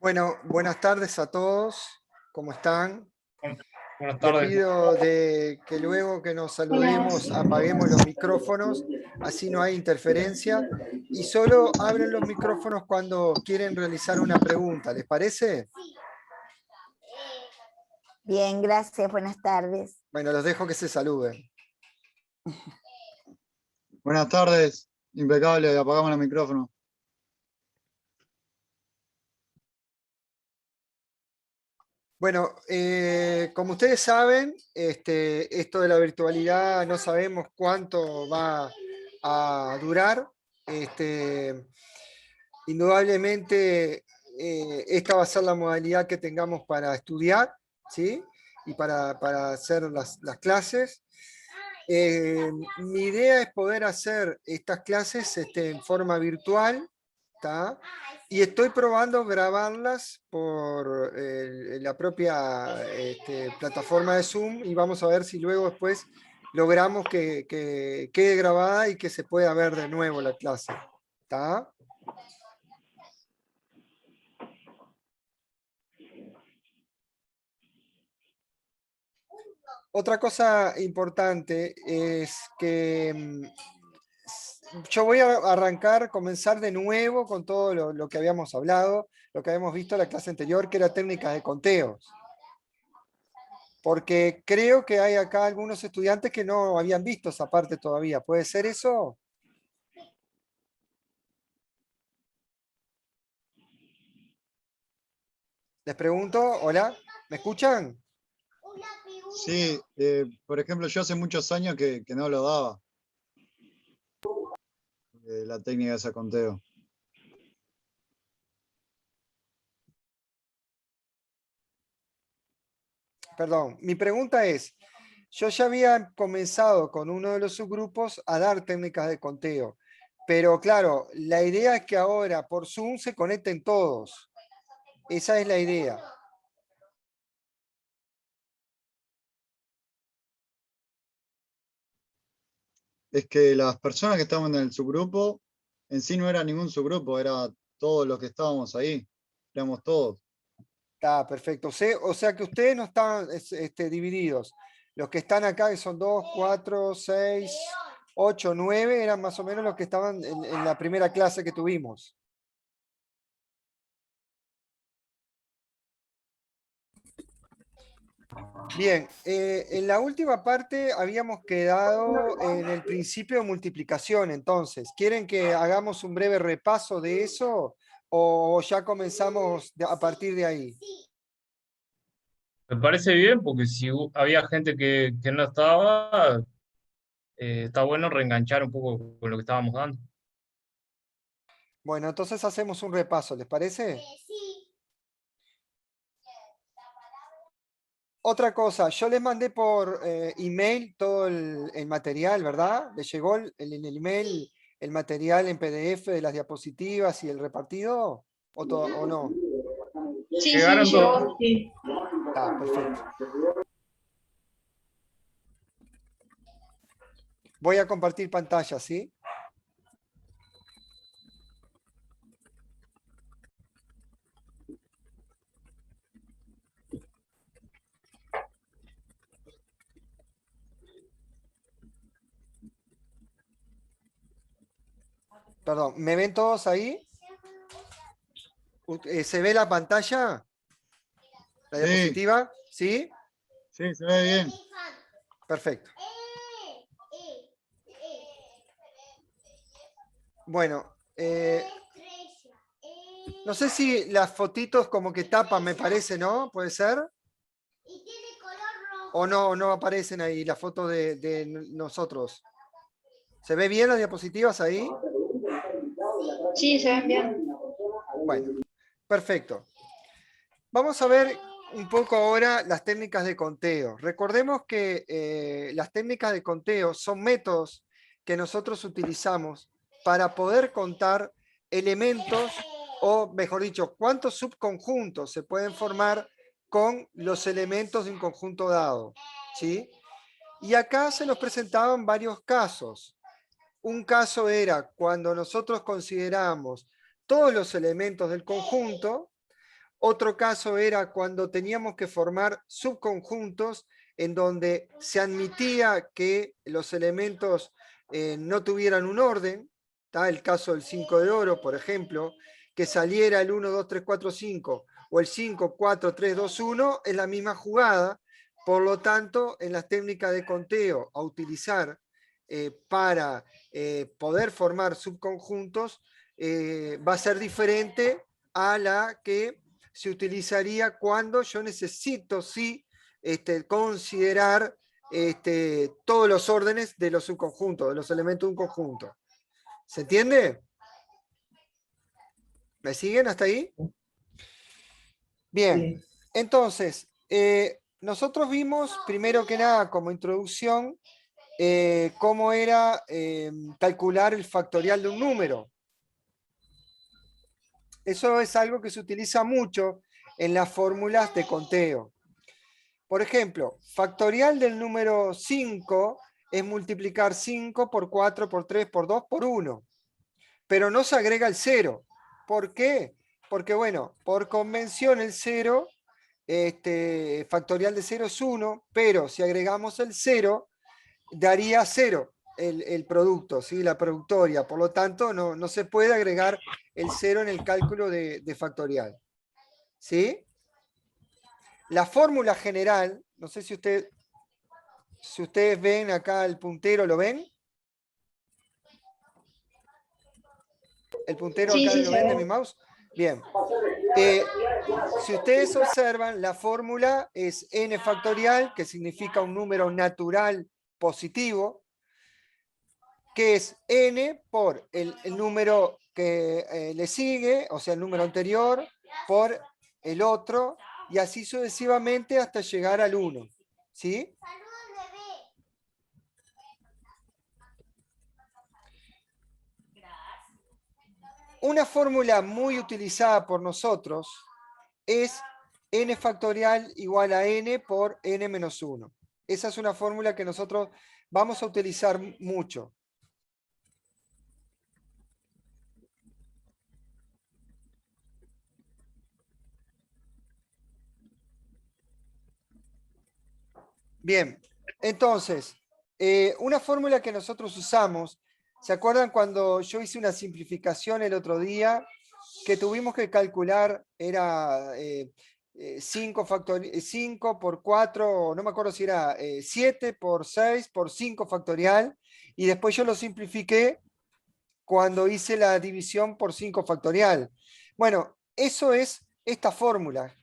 Bueno, buenas tardes a todos. ¿Cómo están? Buenas Les tardes. pido que luego que nos saludemos apaguemos los micrófonos, así no hay interferencia, y solo abren los micrófonos cuando quieren realizar una pregunta. ¿Les parece? Bien, gracias, buenas tardes. Bueno, los dejo que se saluden. Buenas tardes, impecable, apagamos el micrófono. Bueno, como ustedes saben, esto de la virtualidad no sabemos cuánto va a durar. Indudablemente, esta va a ser la modalidad que tengamos para estudiar, ¿sí? Y para hacer las clases. Mi idea es poder hacer estas clases en forma virtual, ¿tá? Y estoy probando grabarlas por la propia plataforma de Zoom y vamos a ver si luego después logramos que quede grabada y que se pueda ver de nuevo la clase. ¿Tá? Otra cosa importante es que yo voy a comenzar de nuevo con todo lo que habíamos hablado, lo que habíamos visto en la clase anterior, que era técnicas de conteos. Porque creo que hay acá algunos estudiantes que no habían visto esa parte todavía. ¿Puede ser eso? Les pregunto, hola, ¿me escuchan? Sí, por ejemplo, yo hace muchos años que no lo daba, la técnica de ese conteo. Perdón, mi pregunta es, yo ya había comenzado con uno de los subgrupos a dar técnicas de conteo, pero claro, la idea es que ahora por Zoom se conecten todos. Esa es la idea. Es que las personas que estaban en el subgrupo, en sí no era ningún subgrupo, era todos los que estábamos ahí, éramos todos. Está perfecto. O sea que ustedes no están divididos. Los que están acá, que son 2, 4, 6, 8, 9, eran más o menos los que estaban en la primera clase que tuvimos. Bien, en la última parte habíamos quedado en el principio de multiplicación, entonces, ¿quieren que hagamos un breve repaso de eso o ya comenzamos a partir de ahí? Me parece bien porque si había gente que no estaba, está bueno reenganchar un poco con lo que estábamos dando. Bueno, entonces hacemos un repaso, ¿les parece? Otra cosa, yo les mandé por email todo el material, ¿verdad? ¿Les llegó en el email el material en PDF de las diapositivas y el repartido? ¿O no? Sí, sí, Llegaron llegó, todos. sí. Está, perfecto. Voy a compartir pantalla, ¿sí? Perdón, ¿me ven todos ahí? ¿Se ve la pantalla? ¿La Sí, diapositiva? ¿Sí? sí, se ve bien. Perfecto. Bueno, no sé si las fotitos como que tapan, me parece, ¿no? ¿Puede ser? ¿O no aparecen ahí las fotos de nosotros? ¿Se ve bien las diapositivas ahí? Sí, se ven bien. Bueno, perfecto. Vamos a ver un poco ahora las técnicas de conteo. Recordemos que las técnicas de conteo son métodos que nosotros utilizamos para poder contar elementos o, mejor dicho, cuántos subconjuntos se pueden formar con los elementos de un conjunto dado. ¿Sí? Y acá se nos presentaban varios casos. Un caso era cuando nosotros consideramos todos los elementos del conjunto, Otro caso era cuando teníamos que formar subconjuntos en donde se admitía que los elementos no tuvieran un orden. Está el caso del 5 de oro, por ejemplo, que saliera el 1, 2, 3, 4, 5 o el 5, 4, 3, 2, 1, es la misma jugada. Por lo tanto, en las técnicas de conteo a utilizar para poder formar subconjuntos va a ser diferente a la que se utilizaría cuando yo necesito sí considerar todos los órdenes de los subconjuntos, de los elementos de un conjunto. ¿Se entiende? ¿Me siguen hasta ahí? Bien, entonces, nosotros vimos, primero que nada, como introducción, cómo era calcular el factorial de un número. Eso es algo que se utiliza mucho en las fórmulas de conteo. Por ejemplo, factorial del número 5 es multiplicar 5 por 4, por 3, por 2, por 1. Pero no se agrega el 0. ¿Por qué? Porque, bueno, por convención el 0, factorial de 0 es 1, pero si agregamos el 0, daría 0 el producto, ¿sí? La productoria. Por lo tanto, no se puede agregar el 0 en el cálculo de factorial. ¿Sí? La fórmula general, no sé si ustedes ven acá el puntero, ¿lo ven? ¿El puntero Sí, acá sí, lo se ven de ve. mi mouse? Bien. Si ustedes observan, la fórmula es n factorial, que significa un número natural positivo, que es n por el número que le sigue, o sea, el número anterior, por el otro, y así sucesivamente hasta llegar al 1. ¿Sí? Una fórmula muy utilizada por nosotros es n factorial igual a n por n menos 1. Esa es una fórmula que nosotros vamos a utilizar mucho. Bien, entonces, una fórmula que nosotros usamos, ¿se acuerdan cuando yo hice una simplificación el otro día que tuvimos que calcular, era 5 por 4, no me acuerdo si era 7 por 6 por 5 factorial, y después yo lo simplifiqué cuando hice la división por 5 factorial? Bueno, eso es esta fórmula.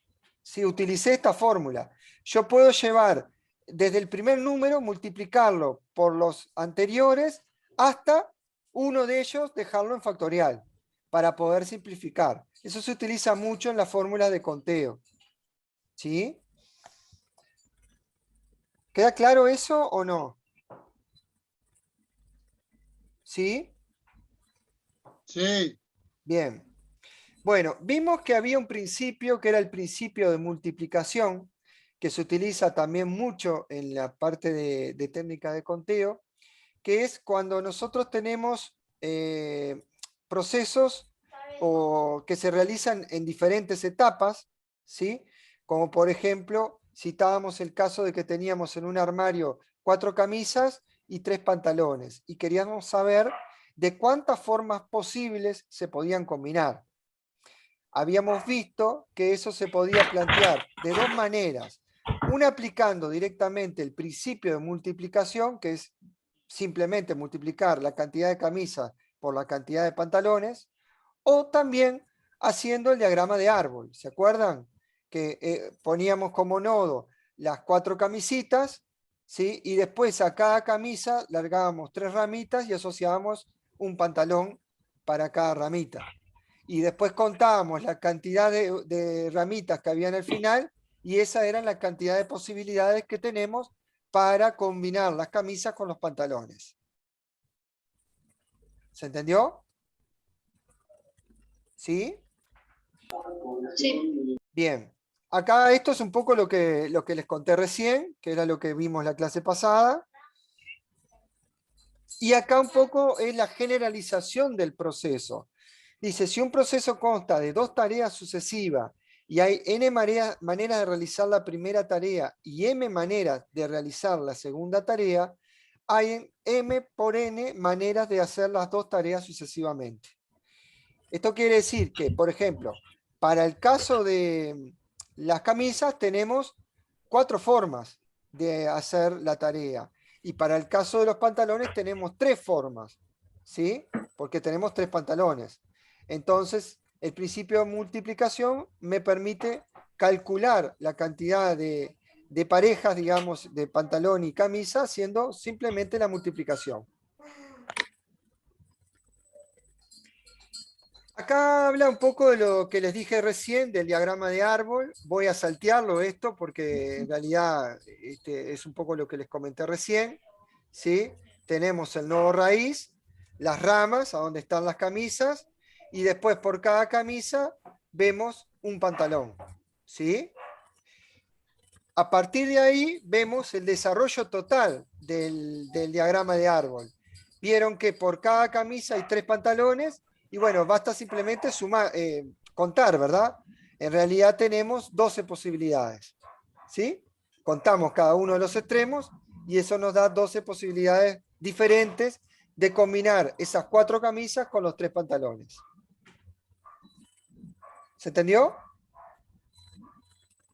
Si utilicé esta fórmula, yo puedo llevar desde el primer número, multiplicarlo por los anteriores, hasta uno de ellos dejarlo en factorial, para poder simplificar. Eso se utiliza mucho en las fórmulas de conteo. ¿Sí? ¿Queda claro eso o no? ¿Sí? Sí, Bien. Bueno, vimos que había un principio que era el principio de multiplicación, que se utiliza también mucho en la parte de técnica de conteo, que es cuando nosotros tenemos procesos que se realizan en diferentes etapas, ¿sí? Como por ejemplo, citábamos el caso de que teníamos en un armario 4 camisas y 3 pantalones, y queríamos saber de cuántas formas posibles se podían combinar. Habíamos visto que eso se podía plantear de dos maneras. Una aplicando directamente el principio de multiplicación, que es simplemente multiplicar la cantidad de camisas por la cantidad de pantalones, o también haciendo el diagrama de árbol. ¿Se acuerdan? Que poníamos como nodo las 4 camisitas, ¿sí? Y después a cada camisa largábamos 3 ramitas y asociábamos un pantalón para cada ramita. Y después contábamos la cantidad de ramitas que había en el final, y esa era la cantidad de posibilidades que tenemos para combinar las camisas con los pantalones. ¿Se entendió? ¿Sí? Sí. Bien. Acá esto es un poco lo que les conté recién, que era lo que vimos la clase pasada. Y acá un poco es la generalización del proceso. Dice, si un proceso consta de 2 tareas sucesivas y hay n maneras de realizar la primera tarea y m maneras de realizar la segunda tarea, hay m por n maneras de hacer las dos tareas sucesivamente. Esto quiere decir que, por ejemplo, para el caso de las camisas tenemos 4 formas de hacer la tarea. Y para el caso de los pantalones tenemos 3 formas, ¿sí? Porque tenemos 3 pantalones. Entonces, el principio de multiplicación me permite calcular la cantidad de parejas, digamos, de pantalón y camisa, haciendo simplemente la multiplicación. Acá habla un poco de lo que les dije recién, del diagrama de árbol. Voy a saltearlo esto porque en realidad es un poco lo que les comenté recién. ¿Sí? Tenemos el nodo raíz, las ramas, a donde están las camisas, y después por cada camisa vemos un pantalón. ¿Sí? A partir de ahí vemos el desarrollo total del diagrama de árbol. Vieron que por cada camisa hay 3 pantalones, y bueno, basta simplemente sumar, contar, ¿verdad? En realidad tenemos 12 posibilidades. ¿Sí? Contamos cada uno de los extremos y eso nos da 12 posibilidades diferentes de combinar esas 4 camisas con los 3 pantalones. ¿Se entendió?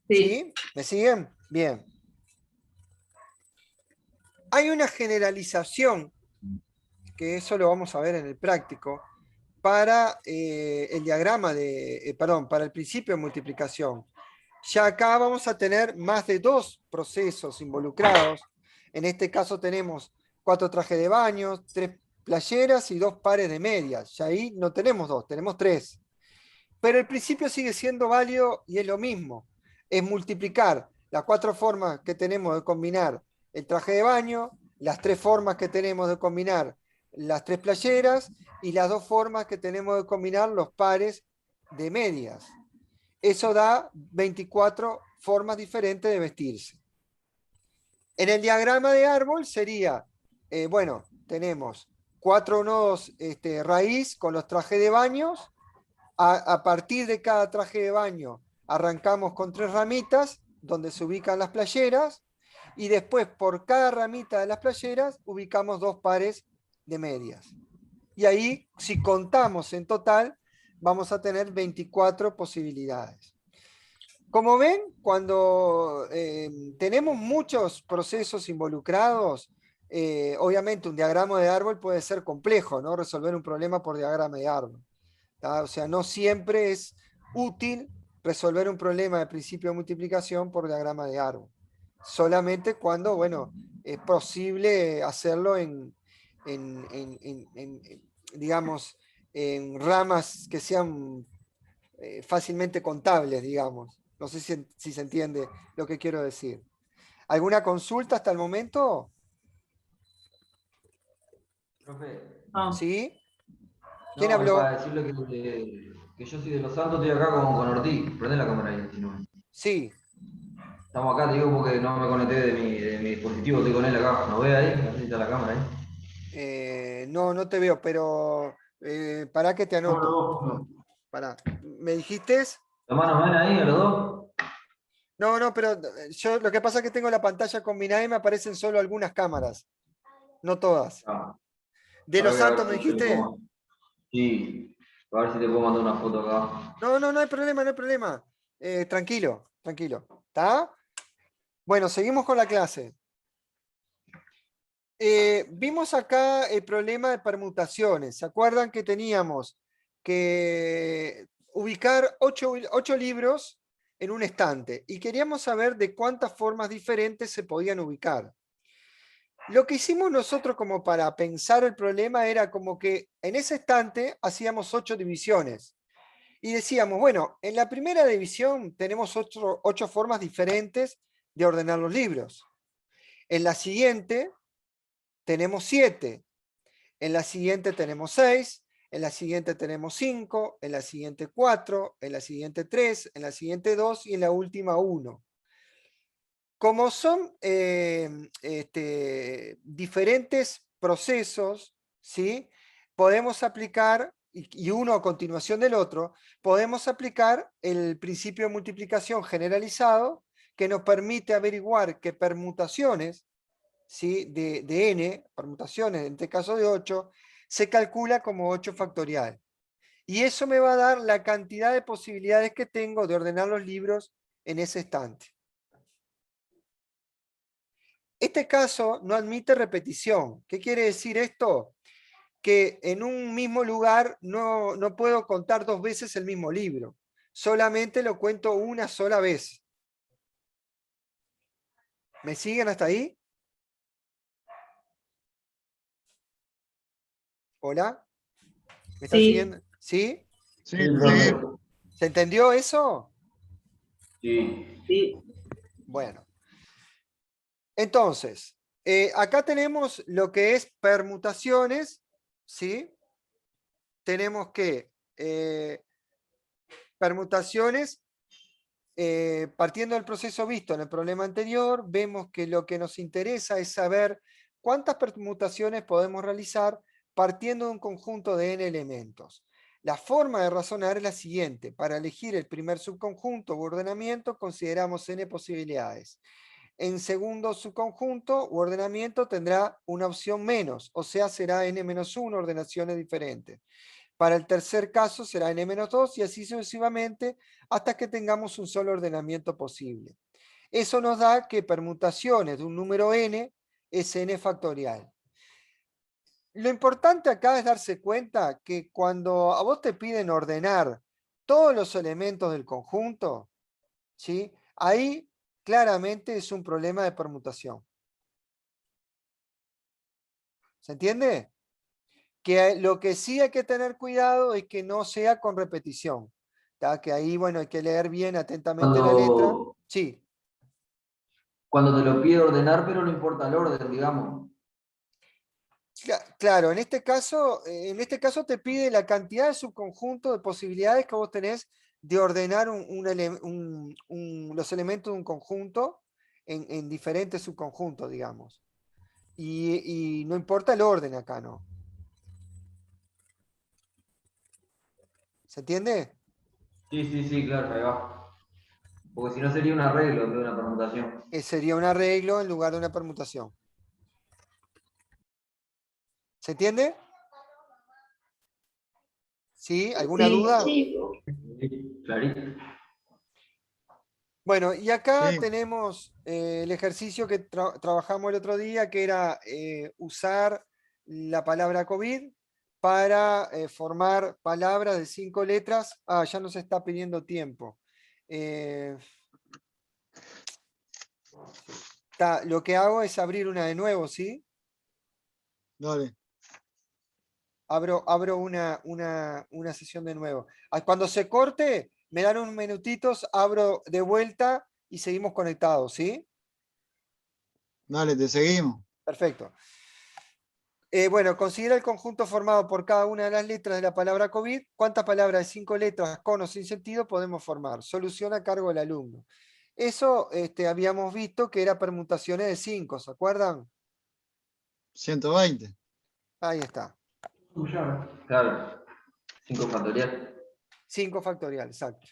¿Sí? ¿Me siguen? Bien. Hay una generalización, que eso lo vamos a ver en el práctico, para el diagrama para el principio de multiplicación. Ya acá vamos a tener más de 2 procesos involucrados. En este caso tenemos 4 trajes de baño, 3 playeras y 2 pares de medias. Ya ahí no tenemos 2, tenemos 3. Pero el principio sigue siendo válido y es lo mismo. Es multiplicar las 4 formas que tenemos de combinar el traje de baño, las 3 formas que tenemos de combinar las 3 playeras y las 2 formas que tenemos de combinar los pares de medias. Eso da 24 formas diferentes de vestirse. En el diagrama de árbol sería, bueno, tenemos 4 nodos raíz con los trajes de baños. A partir de cada traje de baño arrancamos con 3 ramitas donde se ubican las playeras y después por cada ramita de las playeras ubicamos 2 pares de medias. Y ahí, si contamos en total, vamos a tener 24 posibilidades. Como ven, cuando tenemos muchos procesos involucrados, obviamente un diagrama de árbol puede ser complejo, ¿no? Resolver un problema por diagrama de árbol. O sea, no siempre es útil resolver un problema de principio de multiplicación por diagrama de árbol. Solamente cuando, bueno, es posible hacerlo digamos, en ramas que sean fácilmente contables, digamos. No sé si se entiende lo que quiero decir. ¿Alguna consulta hasta el momento? Profe, ¿Sí? no, ¿Quién es habló? para decirle que yo soy de Los Santos, estoy acá con Ortiz. Prende la cámara ahí, si no. Sí. Estamos acá, te digo, porque no me conecté de mi dispositivo, estoy con él acá. ¿No ve ahí? Necesita la cámara ahí. No, no te veo, pero pará que te anoto. Pará. ¿Me dijiste? ¿Los manos ven ahí a los dos? No, pero yo lo que pasa es que tengo la pantalla combinada y me aparecen solo algunas cámaras, no todas. Ah, ¿De a Los ver, a ver Santos me si te dijiste? puedo. Sí, a ver si te puedo mandar una foto acá. No hay problema, no hay problema. Tranquilo, tranquilo. ¿Está? Bueno, seguimos con la clase. Vimos acá el problema de permutaciones. ¿Se acuerdan que teníamos que ubicar 8 libros en un estante? Y queríamos saber de cuántas formas diferentes se podían ubicar. Lo que hicimos nosotros como para pensar el problema era como que en ese estante hacíamos 8 divisiones. Y decíamos, bueno, en la primera división tenemos 8 formas diferentes de ordenar los libros. En la siguiente tenemos 7. En la siguiente tenemos 6. En la siguiente tenemos 5. En la siguiente 4. En la siguiente 3. En la siguiente 2. Y en la última 1. Como son diferentes procesos, ¿sí? Podemos aplicar y uno a continuación del otro, podemos aplicar el principio de multiplicación generalizado que nos permite averiguar que permutaciones, ¿sí?, de n, permutaciones, en este caso de 8, se calcula como 8 factorial. Y eso me va a dar la cantidad de posibilidades que tengo de ordenar los libros en ese estante. Este caso no admite repetición. ¿Qué quiere decir esto? Que en un mismo lugar no puedo contar 2 veces el mismo libro. Solamente lo cuento una sola vez. ¿Me siguen hasta ahí? ¿Hola? ¿Me están siguiendo? ¿Sí? Sí, Sí, sí. profe. ¿Se entendió eso? Sí. Bueno. Entonces, acá tenemos lo que es permutaciones, ¿sí? Tenemos que permutaciones, partiendo del proceso visto en el problema anterior, vemos que lo que nos interesa es saber cuántas permutaciones podemos realizar partiendo de un conjunto de n elementos. La forma de razonar es la siguiente. Para elegir el primer subconjunto u ordenamiento consideramos n posibilidades. En segundo subconjunto u ordenamiento tendrá una opción menos, o sea, será n-1 ordenaciones diferentes. Para el tercer caso será n-2 y así sucesivamente hasta que tengamos un solo ordenamiento posible. Eso nos da que permutaciones de un número n es n factorial. Lo importante acá es darse cuenta que cuando a vos te piden ordenar todos los elementos del conjunto, ¿sí?, ahí claramente es un problema de permutación. ¿Se entiende? Que lo que sí hay que tener cuidado es que no sea con repetición. ¿Tá? Que ahí, bueno, hay que leer bien atentamente la letra. Sí. Cuando te lo pide ordenar, pero no importa el orden, digamos. Claro, en este caso te pide la cantidad de subconjuntos de posibilidades que vos tenés de ordenar los elementos de un conjunto en diferentes subconjuntos, digamos. Y no importa el orden acá, ¿no? ¿Se entiende? Sí, claro, ahí va. Porque si no sería un arreglo en vez de una permutación. Sería un arreglo en lugar de una permutación. ¿Se entiende? ¿Sí? ¿Alguna duda? Sí, Sí, clarito. Bueno, y acá Sí. tenemos el ejercicio que trabajamos el otro día, que era usar la palabra COVID para formar palabras de 5 letras. Ah, ya nos está pidiendo tiempo. Lo que hago es abrir una de nuevo, ¿sí? Dale. Abro una sesión de nuevo. Cuando se corte, me dan unos minutitos, abro de vuelta y seguimos conectados, ¿sí? Dale, te seguimos. Perfecto. Bueno, considera el conjunto formado por cada una de las letras de la palabra COVID. ¿Cuántas palabras de 5 letras con o sin sentido podemos formar? Solución a cargo del alumno. Eso habíamos visto que era permutaciones de 5, ¿se acuerdan? 120. Ahí está. Claro. 5 factorial. 5 factorial, exacto.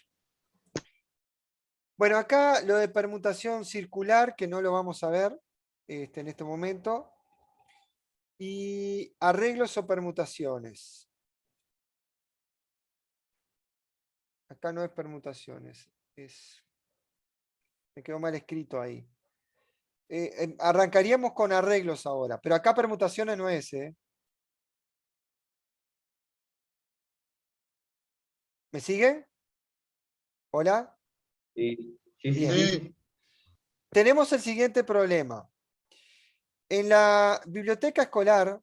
Bueno, acá lo de permutación circular, que no lo vamos a ver en este momento. Y arreglos o permutaciones. Acá no es permutaciones, me quedó mal escrito ahí. Arrancaríamos con arreglos ahora, pero acá permutaciones no es, ¿eh? ¿Me siguen? ¿Hola? Sí. Bien. Sí. Tenemos el siguiente problema. En la biblioteca escolar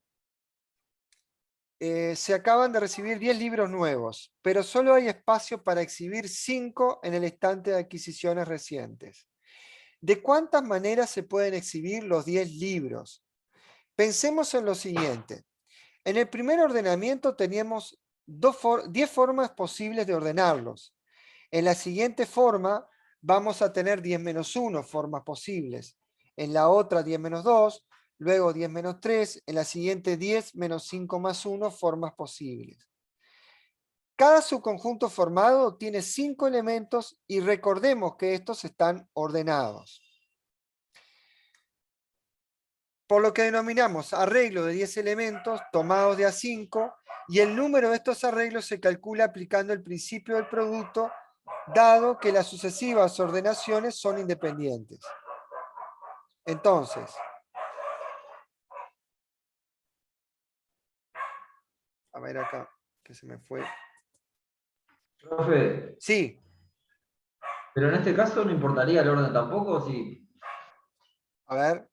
se acaban de recibir 10 libros nuevos, pero solo hay espacio para exhibir 5 en el estante de adquisiciones recientes. ¿De cuántas maneras se pueden exhibir los 10 libros? Pensemos en lo siguiente. En el primer ordenamiento teníamos 10 formas posibles de ordenarlos. En la siguiente forma vamos a tener 10-1 formas posibles. En la otra 10-2, luego 10-3, en la siguiente 10-5 más 1 formas posibles. Cada subconjunto formado tiene 5 elementos y recordemos que estos están ordenados. Por lo que denominamos arreglo de 10 elementos tomados de A5, y el número de estos arreglos se calcula aplicando el principio del producto, dado que las sucesivas ordenaciones son independientes. Entonces, a ver acá, que se me fue. Profe, Sí, pero en este caso no importaría el orden tampoco, ¿o sí? a ver.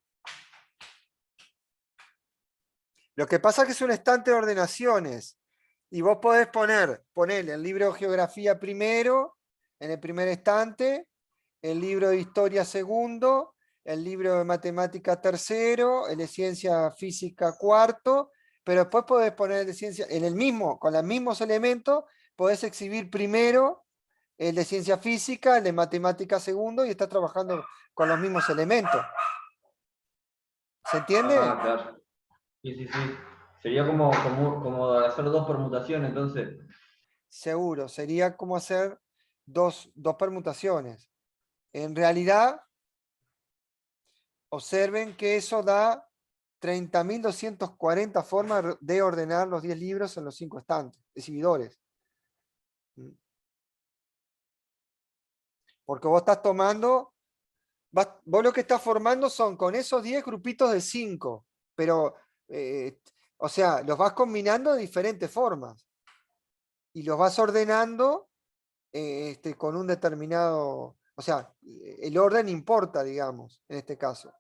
Lo que pasa es que es un estante de ordenaciones y vos podés ponerle el libro de geografía primero, en el primer estante, el libro de historia segundo, el libro de matemática tercero, el de ciencia física cuarto, pero después podés poner el de ciencia, en el mismo, con los mismos elementos, podés exhibir primero el de ciencia física, el de matemática segundo, y estás trabajando con los mismos elementos. ¿Se entiende? Ah, claro. Sí, sí, sí. Sería como hacer dos permutaciones, entonces. Seguro, sería como hacer dos permutaciones. En realidad, observen que eso da 30.240 formas de ordenar los 10 libros en los 5 estantes, exhibidores. Porque vos estás tomando, vos lo que estás formando son con esos 10 grupitos de 5, pero, o sea, los vas combinando de diferentes formas y los vas ordenando con un determinado, o sea, el orden importa, digamos, en este caso.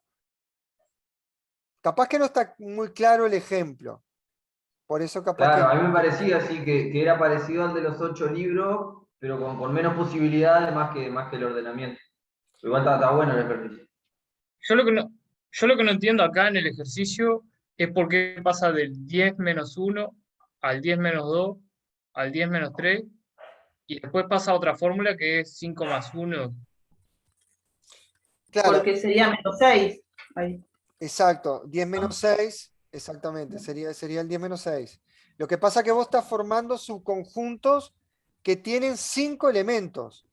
Capaz que no está muy claro el ejemplo, por eso capaz Claro, que... a mí me parecía así que era parecido al de los 8 libros, pero con menos posibilidades más que el ordenamiento. Igual está bueno el ejercicio. Yo lo que no entiendo acá en el ejercicio es por qué pasa del 10 menos 1 al 10 menos 2 al 10 menos 3 y después pasa a otra fórmula que es 5 más 1. Claro, Porque sería -6. Ahí. exacto, 10 menos 6, exactamente, sería el 10 menos 6. Lo que pasa es que vos estás formando subconjuntos que tienen 5 elementos,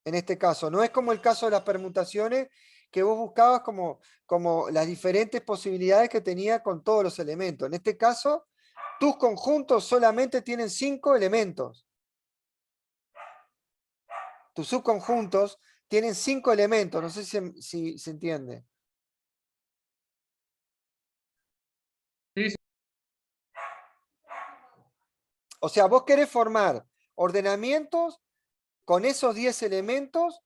en este caso. No es como el caso de las permutaciones, que vos buscabas como las diferentes posibilidades que tenía con todos los elementos. En este caso, tus conjuntos solamente tienen 5 elementos. Tus subconjuntos tienen 5 elementos, no sé si se entiende. Sí, sí. O sea, vos querés formar ordenamientos con esos 10 elementos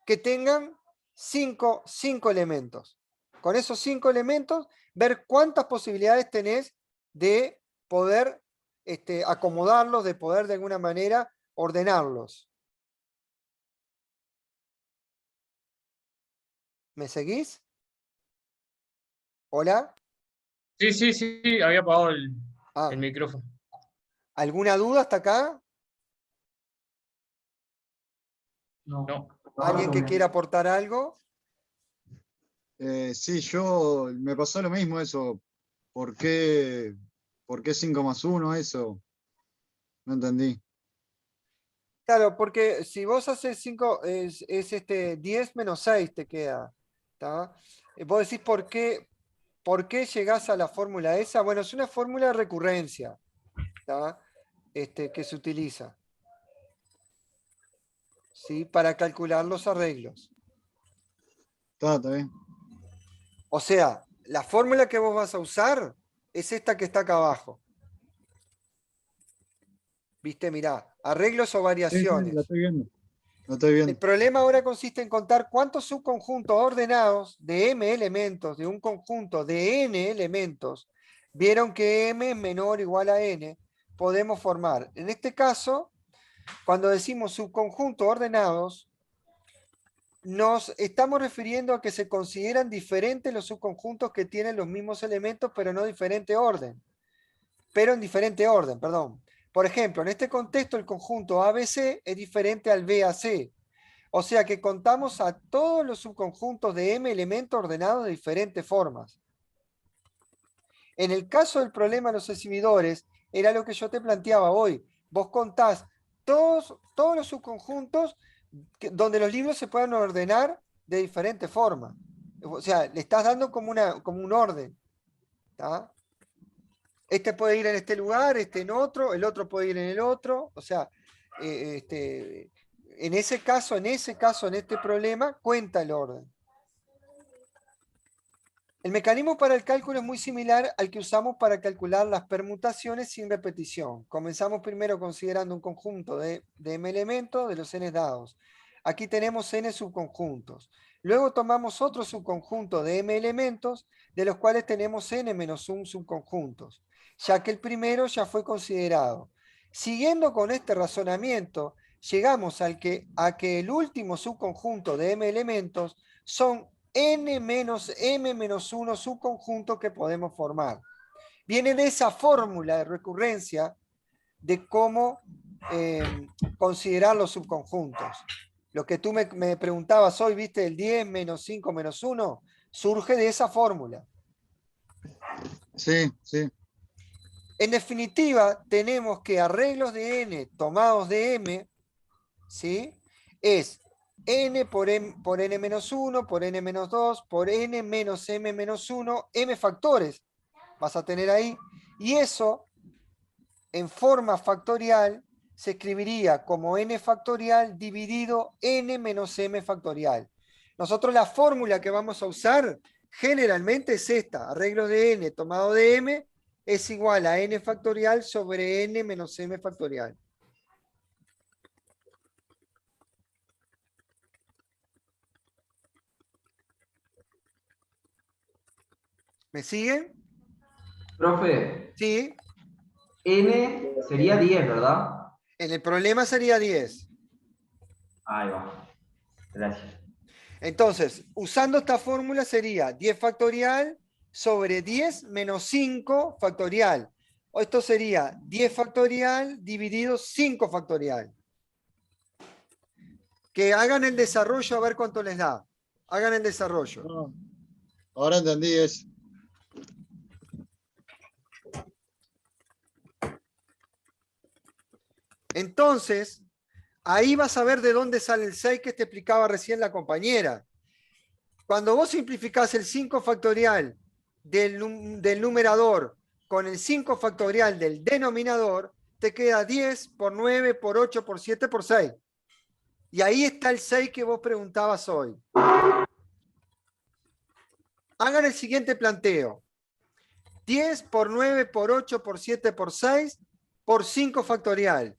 que tengan 5 elementos. Con esos 5 elementos, ver cuántas posibilidades tenés de poder acomodarlos, de poder de alguna manera ordenarlos. ¿Me seguís? ¿Hola? Sí, había apagado el Ah, micrófono. ¿alguna duda hasta acá? No. ¿Alguien que quiera aportar algo? Sí, yo me pasó lo mismo eso. ¿Por qué 5 más 1 eso? No entendí. Claro, porque si vos haces 5, es 10 menos 6 te queda. ¿Tá? Vos decís por qué llegás a la fórmula esa. Bueno, es una fórmula de recurrencia, ¿tá? Que se utiliza, ¿sí? Para calcular los arreglos. Está bien. O sea, la fórmula que vos vas a usar es esta que está acá abajo. ¿Viste? Mirá, arreglos o Sí, variaciones. la estoy viendo. La estoy viendo. El problema ahora consiste en contar cuántos subconjuntos ordenados de m elementos de un conjunto de n elementos, vieron que m es menor o igual a n, podemos formar. En este caso, cuando decimos subconjuntos ordenados, nos estamos refiriendo a que se consideran diferentes los subconjuntos que tienen los mismos elementos, pero en diferente orden. Perdón. Por ejemplo, en este contexto, el conjunto ABC es diferente al BAC. O sea que contamos a todos los subconjuntos de M elementos ordenados de diferentes formas. En el caso del problema de los exhibidores, era lo que yo te planteaba hoy. vos contás todos los subconjuntos donde los libros se puedan ordenar de diferente forma. O sea, le estás dando como un orden. ¿Tá? Este puede ir en este lugar, este en otro, el otro puede ir en el otro. O sea, en ese caso, en este problema, cuenta el orden. El mecanismo para el cálculo es muy similar al que usamos para calcular las permutaciones sin repetición. Comenzamos primero considerando un conjunto de m elementos de los n dados. Aquí tenemos n subconjuntos. Luego tomamos otro subconjunto de m elementos, de los cuales tenemos n menos 1 subconjuntos, ya que el primero ya fue considerado. Siguiendo con este razonamiento, llegamos a que el último subconjunto de m elementos son n menos m menos 1 subconjuntos que podemos formar. Viene de esa fórmula de recurrencia de cómo considerar los subconjuntos. Lo que tú me preguntabas hoy, ¿viste? El 10 menos 5 menos 1, surge de esa fórmula. Sí, sí. En definitiva, tenemos que arreglos de n tomados de m, ¿sí? Es n por n menos 1, por n menos 2, por n menos m menos 1, m factores vas a tener ahí. Y eso, en forma factorial, se escribiría como n factorial dividido n menos m factorial. Nosotros la fórmula que vamos a usar generalmente es esta. Arreglos de n tomado de m es igual a n factorial sobre n menos m factorial. ¿Me siguen? Profe, Sí. n sería 10, ¿verdad? En el problema sería 10. Ahí va. Gracias. Entonces, usando esta fórmula sería 10 factorial sobre 10 menos 5 factorial. O esto sería 10 factorial dividido 5 factorial. Que hagan el desarrollo a ver cuánto les da. Hagan el desarrollo. No, ahora entendí eso. Entonces, ahí vas a ver de dónde sale el 6 que te explicaba recién la compañera. Cuando vos simplificás el 5 factorial del numerador con el 5 factorial del denominador, te queda 10 por 9 por 8 por 7 por 6. Y ahí está el 6 que vos preguntabas hoy. Hagan el siguiente planteo. 10 por 9 por 8 por 7 por 6 por 5 factorial.